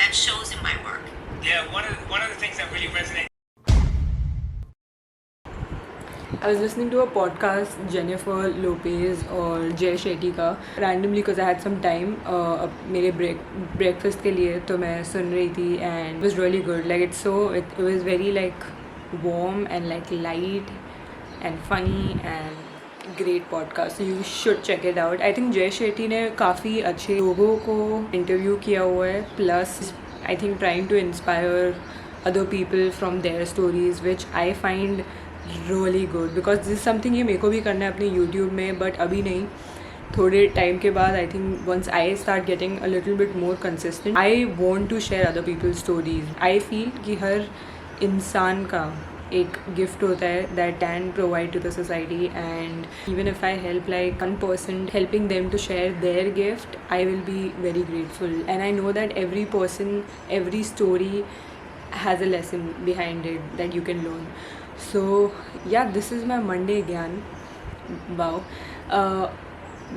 that shows in my work. Yeah, one of the things that really resonates. I was listening to a podcast, Jennifer Lopez और जय शेट्टी का randomly because I had some time मेरे breakfast के लिए तो मैं सुन रही थी and it was really good. Like it was very like warm and like light and funny and great podcast. So you should check it out. I think जय शेट्टी ने काफ़ी अच्छे लोगों को interview किया हुआ है. Plus I think trying to inspire other people from their stories, which I find really good because this is something ये मेरे को भी करना है अपने YouTube में, but अभी नहीं. थोड़े टाइम के बाद I think once I start getting a little bit more consistent, I want to share other people's stories. I feel कि हर इंसान का एक गिफ्ट होता है that can provide to the society, and even if I help like one person helping them to share their gift, I will be very grateful. And I know that every person, every story has a lesson behind it that you can learn. So yeah, this is my Monday ज्ञान. Wow.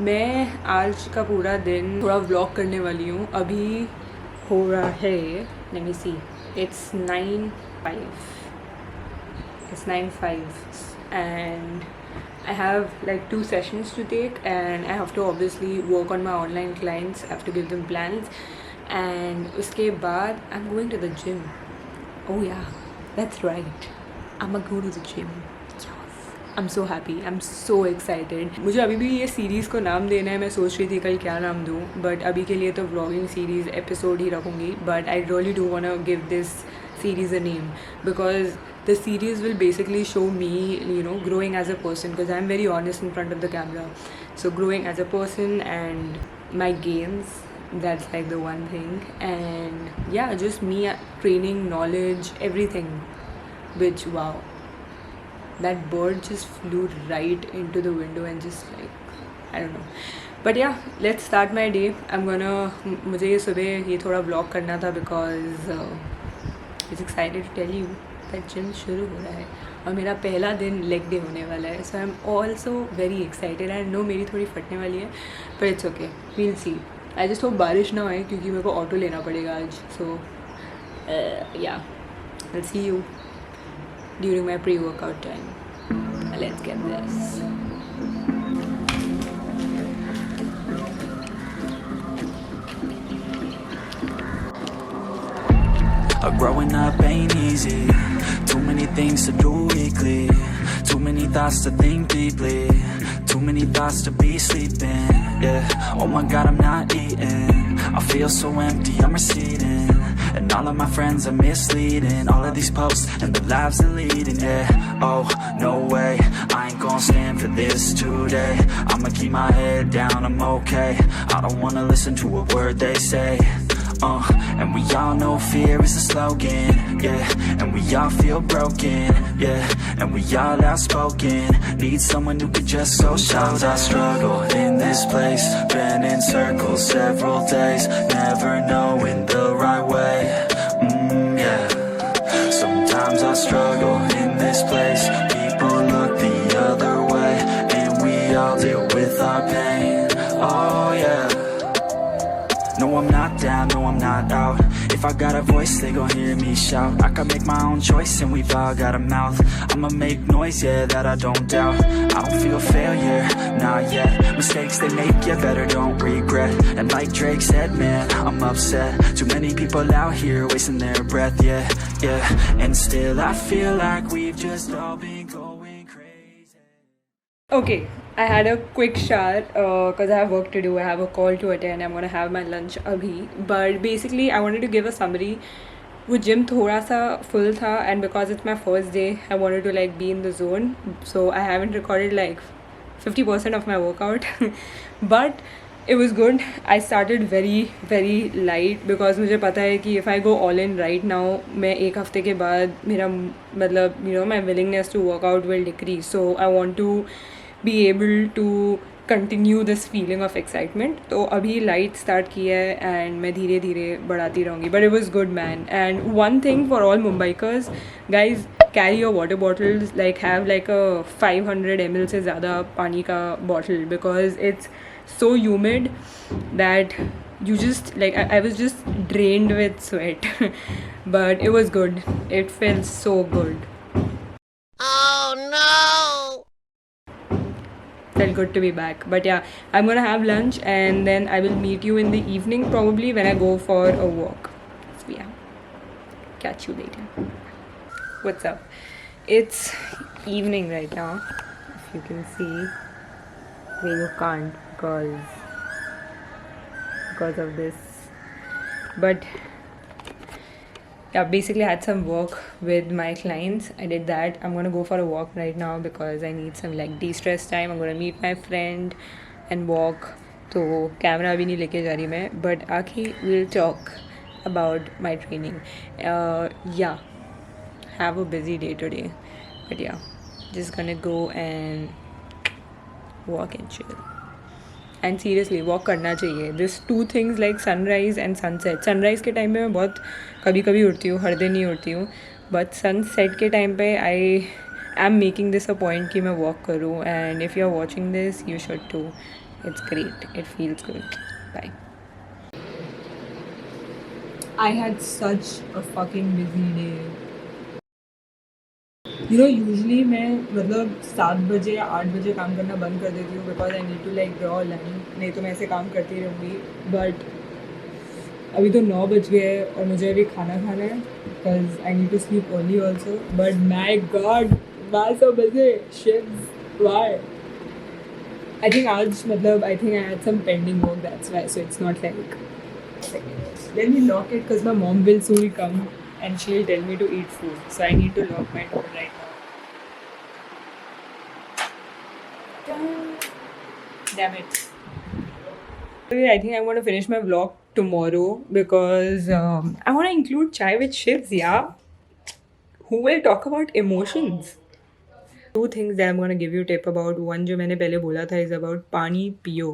मैं आज का पूरा दिन थोड़ा vlog करने वाली हूँ. अभी हो रहा है, let me see, it's 9:05. It's 9:05 and I have like 2 sessions to take and I have to obviously work on my online clients. I have to give them plans and उसके बाद I'm going to the gym. Oh yeah, that's right. I'm gonna go to the gym. Yes. I'm so happy. I'm so excited. मुझे अभी भी ये series को नाम देना है. मैं सोच रही थी कल क्या नाम दूँ, बट अभी के लिए तो व्लॉगिंग सीरीज़ एपिसोड ही रखूँगी. But I really do want to give this series a name because the series will basically show me, you know, growing as a person because I'm very honest in front of the camera. So growing as a person and my gains, that's like the one thing. And yeah, just me training, knowledge, everything. Which, wow, that bird just flew right into the window and just like, I don't know. But yeah, let's start my day. मुझे ये सुबह ये थोड़ा vlog करना था because I was excited to tell you that gym शुरू हो रहा है और मेरा पहला दिन लेग डे होने वाला है. So I'm also very excited. I know मेरी थोड़ी फटने वाली है, but it's okay. We'll see. I just hope बारिश ना आए क्योंकि मेरे को ऑटो लेना पड़ेगा आज. So yeah, I'll see you during my pre-workout time. Let's get this. Growing up ain't easy. Too many things to do weekly. Too many thoughts to think deeply. Too many thoughts to be sleeping. Yeah. Oh my God, I'm not eating. I feel so empty, I'm receding. And all of my friends are misleading. All of these posts and the lives they're leading. Yeah. Oh, no way. I ain't gonna stand for this today. I'ma keep my head down, I'm okay. I don't wanna listen to a word they say. And we all know fear is a slogan, yeah. And we all feel broken, yeah. And we all outspoken. Need someone who could just go. Sometimes I struggle in this place. Been in circles several days. Never knowing the right way, yeah. Sometimes I struggle in this place. People look the other way. And we all deal with our pain, oh yeah. No, I'm not down, no, I'm not out. If I got a voice, they gon' hear me shout. I can make my own choice and we've all got a mouth. I'ma make noise, yeah, that I don't doubt. I don't feel failure, not yet. Mistakes they make, yeah, better don't regret. And like Drake said, man, I'm upset. Too many people out here wasting their breath, yeah, yeah. And still I feel like we've just all been going crazy. Okay, I had a quick shower because I have work to do. I have a call to attend. I'm gonna have my lunch abhi. But basically, I wanted to give a summary. वो gym थोड़ा सा full था and because it's my first day, I wanted to like be in the zone. So I haven't recorded like 50% of my workout, but it was good. I started very light because मुझे पता है कि if I go all in right now, मैं एक हफ्ते के बाद मेरा मतलब you know my willingness to work out will decrease. So I want to be able to continue this feeling of excitement. तो अभी light start किया है and मैं धीरे धीरे बढ़ाती रहूँगी. But it was good, man. And one thing for all Mumbaikars, guys, carry your water bottles. Like have like a 500 ml से ज़्यादा पानी का bottle because it's so humid that you just like I was just drained with sweat. But it was good. It felt so good. Felt good to be back. But yeah, I'm gonna have lunch and then I will meet you in the evening probably when I go for a walk. So yeah, catch you later. What's up? It's evening right now. If you can see, well, you can't because of this. But yeah, basically I had some work with my clients. I did that. I'm gonna go for a walk right now because I need some like de-stress time. I'm gonna meet my friend and walk. तो camera अभी नहीं लेके जा रही मैं, but आखी we'll talk about my training. Yeah, have a busy day today, but yeah, just gonna go and walk and chill. And seriously walk करना चाहिए. This two things like sunrise and sunset. Sunrise के time पे मैं बहुत कभी कभी उठती हूँ, हर दिन नहीं उठती हूँ, बट सनसेट के टाइम पे I am making this a point कि मैं वॉक करूँ. And if you are watching this you should too. It's great, it feels good. Bye. I had such a fucking busy day. Usually मैं मतलब 7 बजे या 8 बजे काम करना बंद कर देती हूँ because I need to like draw line. नहीं तो मैं ऐसे काम करती रहूँगी. बट अभी तो 9 बज गए और मुझे अभी खाना खाना है because I need to sleep early also. But my god 12 बजे शिफ्ट वाई. आई थिंक आज मतलब I think I had some pending work that's why. So it's not like let me lock it because my mom will soon come and she'll tell me to eat food. So I need to lock my door right now. Damn it. I think I'm going to finish my vlog tomorrow because I want to include chai with Shivs, yeah? Who will talk about emotions? 2 things that I'm going to give you tip about. One जो मैंने पहले बोला था is about पानी पियो.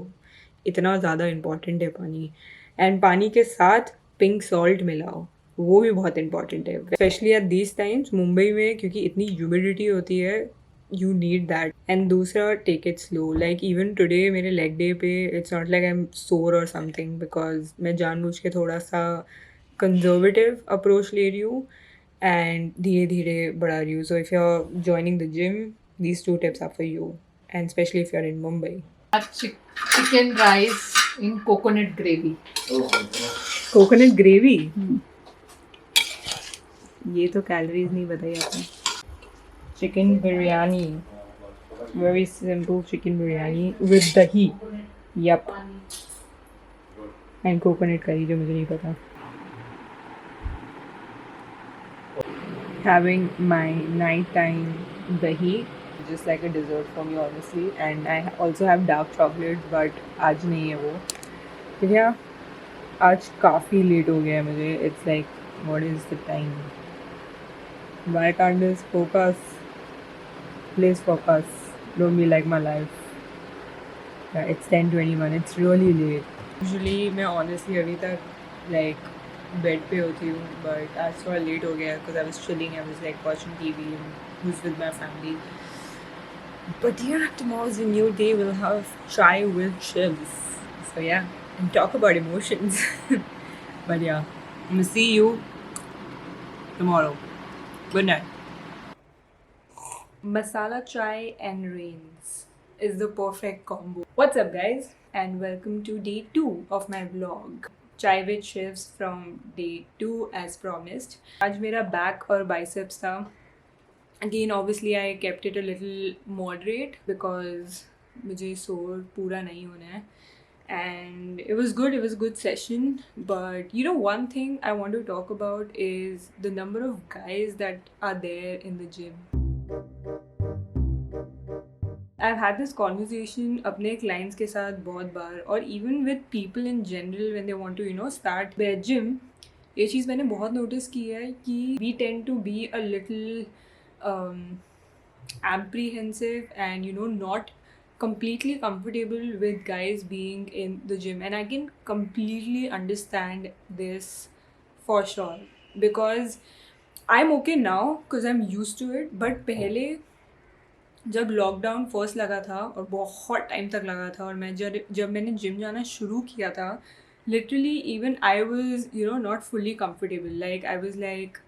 इतना ज़्यादा important है पानी. एंड पानी के साथ पिंक सॉल्ट मिलाओ, वो भी बहुत इंपॉर्टेंट है specially at these times Mumbai में क्योंकि इतनी ह्यूमिडिटी होती है. You need that. एंड दूसरा take it slow. Like even today मेरे लेग डे पे it's not like I am sore or something because मैं जानबूझ के थोड़ा सा कंजर्वेटिव अप्रोच ले रही हूँ एंड धीरे धीरे बढ़ा रही हूँ. So if you are joining the gym these 2 tips are for you, and especially if you're in Mumbai. Chicken rice in coconut gravy. Coconut gravy? ये तो कैलोरीज नहीं बताई आपने. Chicken biryani, very simple chicken biryani with dahi. Yup. And coconut curry जो मुझे नहीं पता. Having my nighttime dahi, just like a dessert for me honestly, and I also have dark chocolate but आज नहीं है वो. Yeah, आज काफ़ी लेट हो गया है मुझे. It's like what is the time? Why can't this focus? Please focus. Don't be like my life. Yeah, it's 10:21. It's really late. Usually मैं honestly अभी तक like बेड पे होती हूँ but आज थोड़ा लेट हो गया because I was chilling. I was like watching TV and was with my family. But yeah, tomorrow's a new day. We'll have chai with Shivs. So yeah, and talk about emotions. But yeah, I'm gonna see you tomorrow. Good night. Masala chai and rains is the perfect combo. What's up guys? And welcome to day 2 of my vlog. Chai with Shivs from day 2 as promised. आज मेरा back और biceps था. Again, obviously, I kept it a little moderate because मुझे sore पूरा नहीं होना है. And it was good. It was a good session. But you know, one thing I want to talk about is the number of guys that are there in the gym. I've had this conversation अपने clients के साथ बहुत बार और even with people in general when they want to, you know, start their gym. ये चीज़ मैंने बहुत notice की है कि we tend to be a little apprehensive and, you know, not completely comfortable with guys being in the gym. And I can completely understand this for sure because I'm okay now because I'm used to it. But पहले जब lockdown first लगा था और बहुत time तक लगा था और मैं जब मैंने जिम जाना शुरू किया था literally even I was, not fully comfortable. Like I was like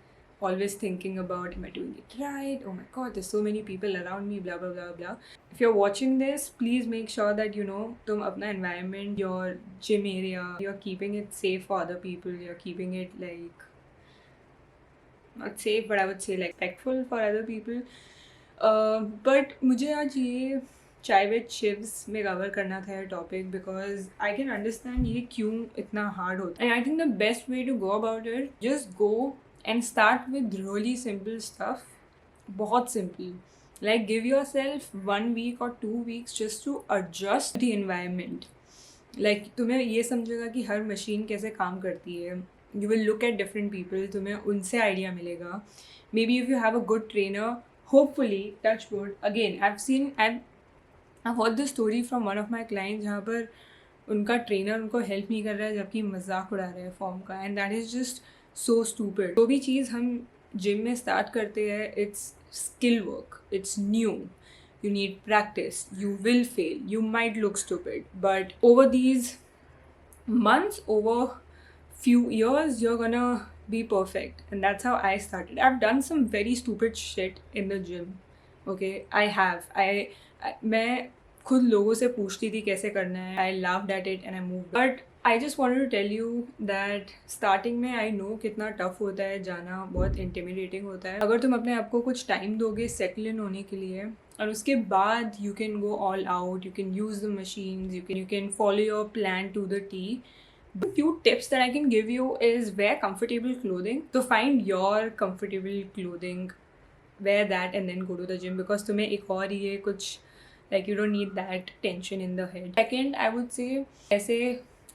always thinking about, am I doing it right? Oh my god, there's so many people around me, blah blah blah blah. If you're watching this, please make sure that tum apna environment, your gym area, you're keeping it safe for other people, you're keeping it like not safe, but I would say like respectful for other people. But मुझे आज ये चाय with शिव्स में cover करना था ये topic because I can understand ये क्यों इतना हार्ड होता है. And I think the best way to go about it, just go and start with really simple stuff. बहुत simple, like give yourself 1 week or 2 weeks just to adjust the environment. like तुम्हें ये समझेगा कि हर machine कैसे काम करती है. You will look at different people, तुम्हें उनसे आइडिया मिलेगा. Maybe if you have a good trainer, hopefully, touch wood, again I've heard this story from one of my clients जहाँ पर उनका ट्रेनर उनको हेल्प नहीं कर रहा है जबकि मजाक उड़ा रहा है फॉर्म का. And that is just so stupid. जो भी चीज़ हम जिम में स्टार्ट करते हैं, it's skill work, it's new, you need practice, you will fail, you might look stupid, but over these months, over few years, you're gonna be perfect. And that's how I started. I've done some very stupid shit in the gym. Okay, I have. मैं खुद लोगों से पूछती थी कैसे करना है. I laughed at it and I moved. But I just wanted to tell you that starting में I know कितना tough होता है जाना, बहुत intimidating होता है. अगर तुम अपने आप को कुछ टाइम दोगे सेटल इन होने के लिए, और उसके बाद you can go all out, you can use the machines, you can follow your plan to the T. The few tips that I can give you is wear comfortable clothing. So find your comfortable clothing, wear that and then go to the gym because तुम्हें एक और ये कुछ like you don't need that tension in the head. Second, I would say ऐसे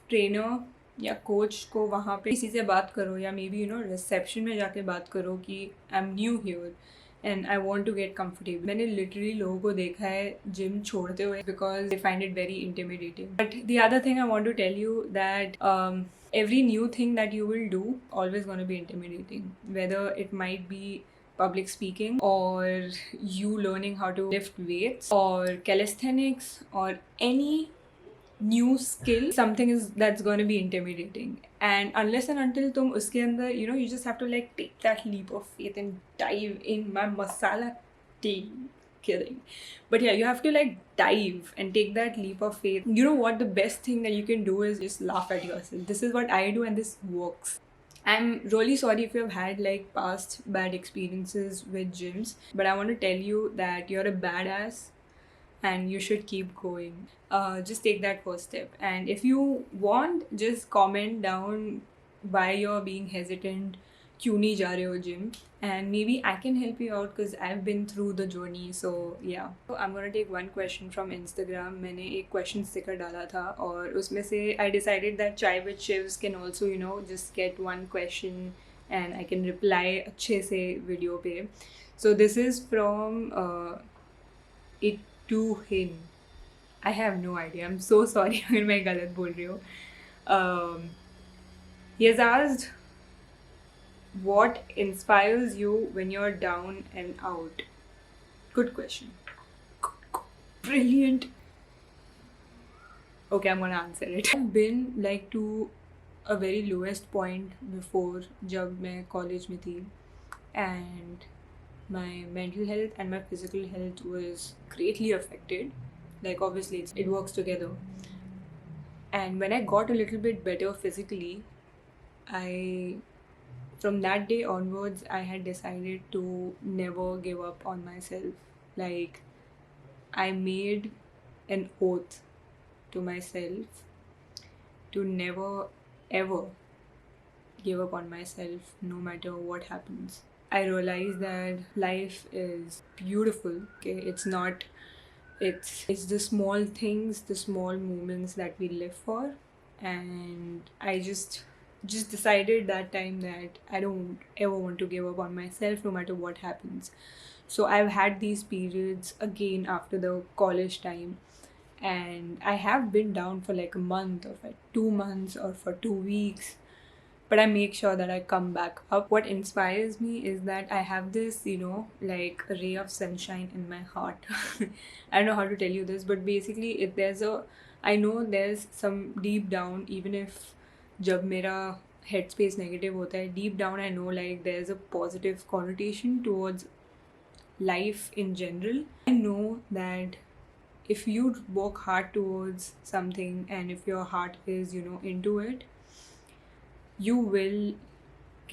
trainer या coach को वहाँ पे किसी से बात करो या मे बी रिसेप्शन में जाके बात करो कि I am new here and I want to get comfortable. मैंने लिटरली लोगों को देखा है जिम छोड़ते हुए because they find it very intimidating. But the other thing I want to tell you that every new thing that you will do always going to be intimidating, whether it might be public speaking or you learning how to lift weights or calisthenics or any new skill. Something is that's going to be intimidating, and unless and until tum uske andar you just have to like take that leap of faith and dive in. My masala tea, kidding, but yeah, you have to like dive and take that leap of faith. You know what, the best thing that you can do is just laugh at yourself. This is what I do and this works. I'm really sorry if you've had like past bad experiences with gyms, but I want to tell you that you're a badass and you should keep going. Just take that first step, and if you want, just comment down why you're being hesitant, क्यों नहीं जा रहे हो gym, and maybe I can help you out because I've been through the journey. So yeah, so I'm gonna take one question from Instagram. मैंने एक question sticker डाला था और उसमें से I decided that Chai with Shivs can also just get one question and I can reply अच्छे से video पे. So this is from it to him. I have no idea. I'm so sorry अगर मैं गलत बोल रही हूँ. He has asked, what inspires you when you're down and out? Good question. Brilliant. Okay, I'm gonna answer it. I've been like to a very lowest point before जब मैं college में थी, and my mental health and my physical health was greatly affected. Like obviously it works together. And when I got a little bit better physically, from that day onwards, I had decided to never give up on myself. Like I made an oath to myself to never ever give up on myself no matter what happens. I realized that life is beautiful. Okay, it's the small things, the small moments that we live for, and I just decided that time that I don't ever want to give up on myself no matter what happens. So I've had these periods again after the college time, and I have been down for like a month or for 2 months or for 2 weeks, but I make sure that I come back up. What inspires me is that I have this, like a ray of sunshine in my heart. I don't know how to tell you this, but basically I know there's some deep down, even if जब मेरा head space negative होता है, deep down I know like there is a positive connotation towards life in general. I know that if you work hard towards something and if your heart is, into it, you will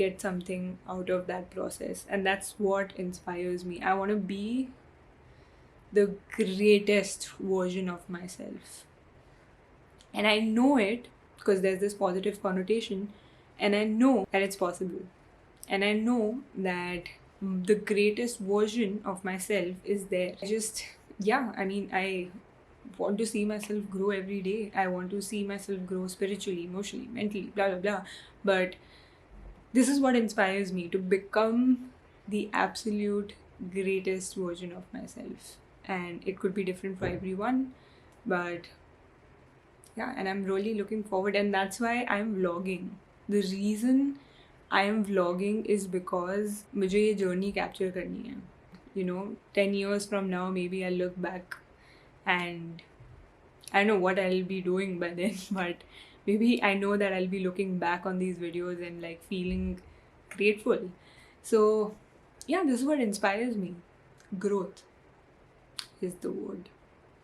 get something out of that process. And that's what inspires me. I want to be the greatest version of myself. And I know it because there's this positive connotation, and I know that it's possible. And I know that the greatest version of myself is there. I want to see myself grow every day. I want to see myself grow spiritually, emotionally, mentally, blah blah blah. But this is what inspires me to become the absolute greatest version of myself. And it could be different for everyone, but yeah, and I'm really looking forward, and that's why I'm vlogging. The reason I am vlogging is because मुझे ये journey capture करनी है. 10 years from now, maybe I'll look back and I don't know what I'll be doing by then, but maybe I know that I'll be looking back on these videos and like feeling grateful. So yeah, this is what inspires me. Growth is the word.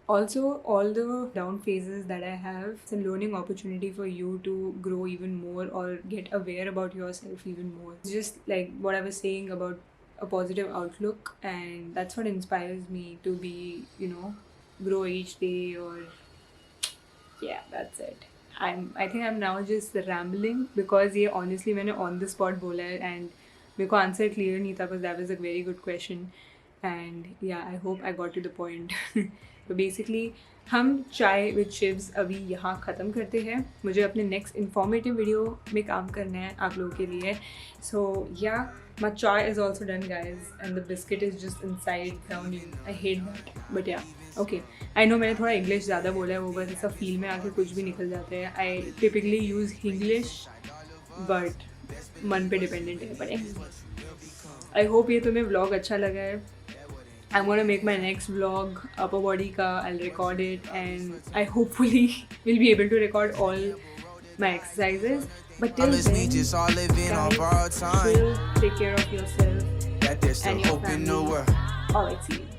Also, all the down phases that I have, it's a learning opportunity for you to grow even more or get aware about yourself even more. It's just like what I was saying about a positive outlook, and that's what inspires me to be, grow each day. Or yeah, that's it. I think I'm now just rambling because ये honestly मैंने on the spot बोला है and मेरे को answer clear नहीं था because that was a very good question. And yeah, I hope I got to the point. तो basically हम चाय विद शिव्स अभी यहाँ ख़त्म करते हैं. मुझे अपने नेक्स्ट इन्फॉर्मेटिव वीडियो में काम करना है आप लोगों के लिए. सो या माई चाय is also done guys and the biscuit is just inside browning. I hate that, but या ओके. आई नो मैंने थोड़ा इंग्लिश ज़्यादा बोला है, वो बस ऐसा फील में आके कुछ भी निकल जाते हैं. I typically use English but मन पे डिपेंडेंट है. बट आई होप ये तुम्हें व्लॉग अच्छा लगा है. I'm going to make my next vlog, upper body ka. I'll record it and I hopefully will be able to record all my exercises. But till then, guys, chill, take care of yourself and your family. Alright, see you.